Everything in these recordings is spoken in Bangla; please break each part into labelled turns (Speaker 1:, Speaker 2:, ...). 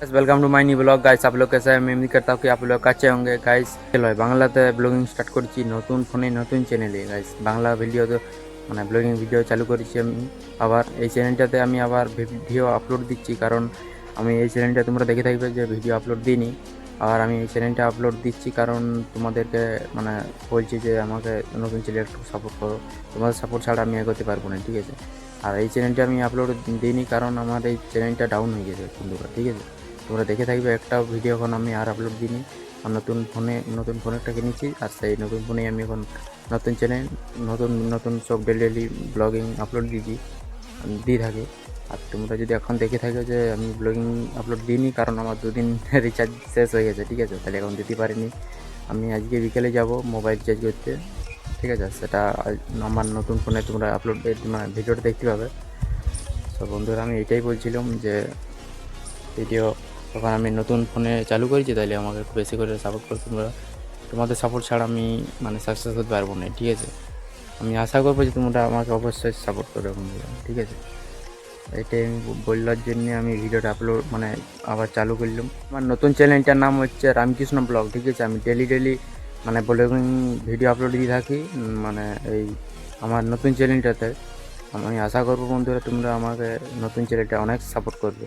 Speaker 1: Welcome to my new blog guys. आप लोग कैसे हैं? मैं उम्मीद करता हूँ कि आप लोग अच्छे होंगे गाइस। चलो বাংলাতে ব্লগিং স্টার্ট করছি নতুন ফোনে নতুন চ্যানেলে গাইস। বাংলা ভিডিও তো মানে ব্লগিং ভিডিও চালু করেছি আমি। আবার এই চ্যানেলটাতে আমি আবার ভিডিও আপলোড দিচ্ছি, কারণ আমি এই চ্যানেলটা তোমরা দেখে থাকবে যে ভিডিও আপলোড দিইনি। আর আমি এই চ্যানেলটা আপলোড দিচ্ছি কারণ তোমাদেরকে মানে বলছি যে আমাকে নতুন চ্যানেল একটু সাপোর্ট করো। তোমাদের সাপোর্ট ছাড়া আমি এগোতে পারবো না, ঠিক আছে? আর এই চ্যানেলটা আমি আপলোড দিইনি কারণ আমার এই চ্যানেলটা ডাউন হয়ে গেছে বন্ধুরা, ঠিক আছে? তোমরা দেখে থাকবে একটা ভিডিও এখন আমি আর আপলোড দিইনি। আর নতুন ফোন একটা কিনেছি, আর সেই নতুন ফোনেই আমি এখন নতুন চ্যানেল নতুন নতুন সব ডেলি ব্লগিং আপলোড দিয়ে থাকি। আর তোমরা যদি এখন দেখে থাকো যে আমি ব্লগিং আপলোড দিইনি কারণ আমার 2 দিন রিচার্জ শেষ হয়ে গেছে, ঠিক আছে? তাহলে এখন দিতে পারিনি। আমি আজকে বিকেলে যাব মোবাইল চার্জ করতে, ঠিক আছে? সেটা আমার নতুন ফোনে তোমরা আপলোড মানে ভিডিওটা দেখতে পাবে। তো বন্ধুরা, আমি এটাই বলছিলাম যে ভিডিও তখন আমি নতুন ফোনে চালু করেছি, তাইলে আমাকে একটু বেশি করে সাপোর্ট করো তোমরা। তোমাদের সাপোর্ট ছাড়া আমি মানে সাকসেস হতে পারবো না, ঠিক আছে? আমি আশা করবো যে তোমরা আমাকে অবশ্যই সাপোর্ট করবে বন্ধুরা, ঠিক আছে? এটাই আমি বললার জন্যে আমি ভিডিওটা আপলোড মানে আবার চালু করলাম। আমার নতুন চ্যানেলটার নাম হচ্ছে রামকৃষ্ণ ব্লগ, ঠিক আছে? আমি ডেলি মানে ব্লগিং ভিডিও আপলোড দিয়ে থাকি মানে এই আমার নতুন চ্যানেলটাতে। আমি আশা করবো বন্ধুরা তোমরা আমাকে নতুন চ্যানেলটা অনেক সাপোর্ট করবে।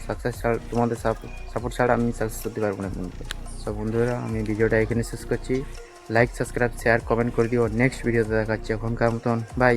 Speaker 1: সাকসেস ছাড়া তোমাদের সাপোর্ট ছাড়া আমি সাকসেস করতে পারবো না বন্ধুরা। সব বন্ধুরা, আমি ভিডিওটা এখানে শেষ করছি। লাইক, সাবস্ক্রাইব, শেয়ার, কমেন্ট করে দিও। নেক্সট ভিডিওতে দেখাচ্ছি। এখনকার মতন বাই।